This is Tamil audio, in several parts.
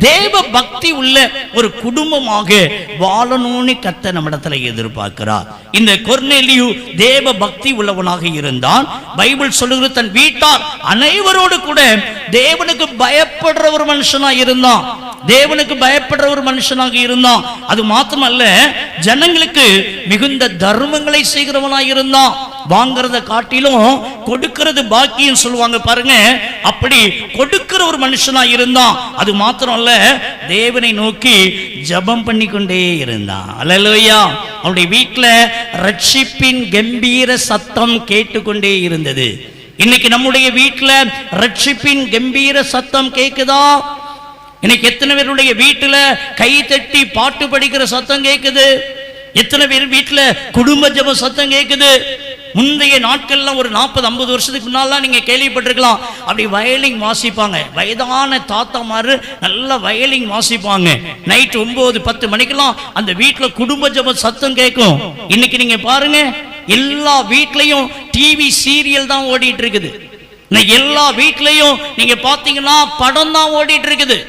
தேவ பக்தி உள்ள ஒரு குடும்பமாக வாழணும்னு கர்த்தர் நம்மிடத்துல எதிர்பார்க்கிறார். இந்த கொர்நேலியு தேவ பக்தி உள்ளவனாக இருந்தான். பைபிள் சொல்லுகிற தன் வீட்டார் அனைவரோடு கூட தேவனுக்கு பயப்படுற ஒரு மனுஷனா இருந்தான். தேவனுக்கு பயப்படுற ஒரு மனுஷனாக இருந்தான். அது மாத்திரமல்ல, ஜனங்களுக்கு மிகுந்த தர்மங்களை செய்கிறவனாக இருந்தான். வாங்கறத காட்டிலும் கொடுக்கிறது பாக்கியம் சொல்லுவாங்க பாருங்க, அப்படி கொடுக்கிற ஒரு மனுஷனா இருந்தான். அது மாத்திரம் அல்ல, தேவனை நோக்கி ஜெபம் பண்ணிக்கொண்டே இருந்தான். அல்லேலூயா. அவனுடைய வீட்டில் ரட்சிப்பின் கம்பீர சத்தம் கேட்டுக்கொண்டே இருந்தது. இன்னைக்கு நம்முடைய வீட்டில் ரட்சிப்பின் கம்பீர சத்தம் கேக்குதா? இன்னைக்கு எத்தனை பேருடைய வீட்டில் கை தட்டி பாட்டு படிக்கிற சத்தம் கேக்குது? எத்தனை பேர் வீட்டில் குடும்ப ஜெப சத்தம் கேக்குது? முந்தைய நாட்கள்ல ஒரு 40-50 வருஷத்துக்கு முன்னாலாம் நீங்க கேள்விப்பட்டிருக்கலாம், அப்படி வயலின் வாசிப்பாங்க. வயதான தாத்தாமாரு நல்ல வயலின் வாசிப்பாங்க. நைட் 9-10 மணிக்கெல்லாம் அந்த வீட்டில் குடும்ப ஜெப சத்தம் கேட்கும். இன்னைக்கு நீங்க பாருங்க, எல்லா வீட்லயும் டிவி சீரியல் தான் ஓடிட்டு இருக்குது. எல்லா வீட்லயும் நீங்க பாத்தீங்கன்னா படம் தான் ஓடிட்டு இருக்குது.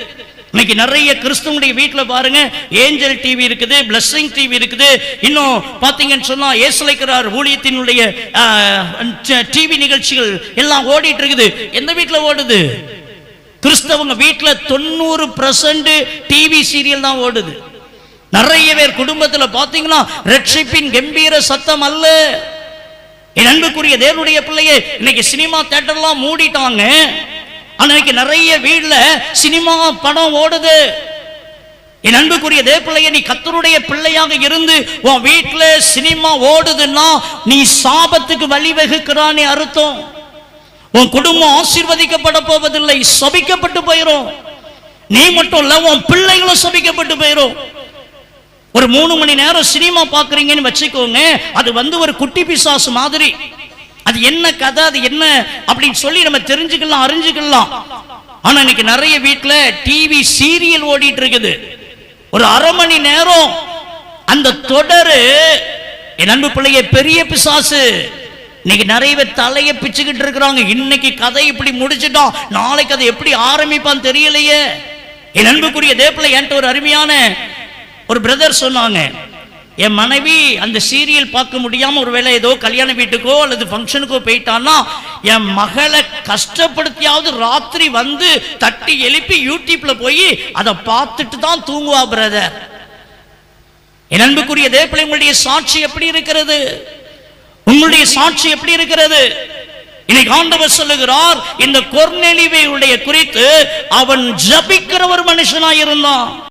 இன்னைக்கு நிறைய கிறிஸ்துவனுடைய வீட்டில் பாருங்க, ஏஞ்சல் டிவி இருக்குது, பிளஸிங் டிவி இருக்குது. இன்னும் பாத்தீங்கன்னு சொன்னா ஏசலைக்கிறார் ஊழியத்தினுடைய டிவி நிகழ்ச்சிகள் எல்லாம் ஓடிட்டு இருக்குது. எந்த வீட்டில் ஓடுது? கிறிஸ்தவங்க வீட்டில் 90% டிவி சீரியல் தான் ஓடுது. நிறைய பேர் குடும்பத்தில் பாத்தீங்கன்னா ரட்சிப்பின் கம்பீர சத்தம் அல்ல. என் அன்புக்குரிய தேவனுடைய பிள்ளையே, இன்னைக்கு சினிமா தியேட்டர்லாம் மூடிட்டாங்க. அன்னைக்கு நிறைய வீட்ல சினிமா படம் ஓடுது. என் அன்புக்குரிய தேவ பிள்ளையே, நீ கர்த்தருடைய பிள்ளையாக இருந்து உன் வீட்டுல சினிமா ஓடுதுன்னா நீ சாபத்துக்கு வழிவகுக்கிறானே அர்த்தம். உன் குடும்பம் ஆசீர்வதிக்கப்பட போவதில்லை, சபிக்கப்பட்டு போயிரும். நீ மட்டும் இல்ல, உன் பிள்ளைகளும் சபிக்கப்பட்டு போயிரும். ஒரு 3 மணி நேரம் சினிமா பாக்குறீங்கன்னு வச்சுக்கோங்க, அது ஒரு குட்டி பிசாசு மாதிரி. அது என்ன கதை, அது என்ன அப்படின்னு சொல்லி நம்ம தெரிஞ்சுக்கலாம், அறிஞ்சுக்கலாம். ஆனா இன்னைக்கு நிறைய வீட்டுல டிவி சீரியல் ஓடிட்டு இருக்குது. ஒரு அரை மணி நேரம் அந்த தொடரு. என் அன்பு பிள்ளைய, பெரிய பிசாசு. இன்னைக்கு நிறைய பேர் தலையை பிச்சுக்கிட்டு இருக்கிறாங்க. இன்னைக்கு கதை இப்படி முடிச்சுட்டோம், நாளைக்கு அதை எப்படி ஆரம்பிப்பான்னு தெரியலையே. என் அன்புக்குரிய தேவப்பிள்ளை, என்கிட்ட ஒரு அருமையான ஒரு பிரதர் சொன்னாங்க, என் மனைவி அந்த சீரியல் பார்க்க முடியாம ஒருவேளை ஏதோ கல்யாண வீட்டுக்கோ அல்லது ஃபங்க்ஷனுக்கோ போயிட்டான்னா என் மகளை கஷ்டப்படுத்தியாவது ராத்திரி வந்து தட்டி எழுப்பி யூடியூப்ல போய் அதை பார்த்துட்டு தான் தூங்குவா பிரதர். என் அன்புக்குரிய தேவப்பிள்ளை, உங்களுடைய சாட்சி எப்படி இருக்கிறது? உங்களுடைய சாட்சி எப்படி இருக்கிறது? இன்னைக்கு ஆண்டவர் சொல்லுகிறார், இந்த கொர்நேலியுவை குறித்து அவன் ஜபிக்கிற ஒரு மனுஷனாய் இருந்தான்.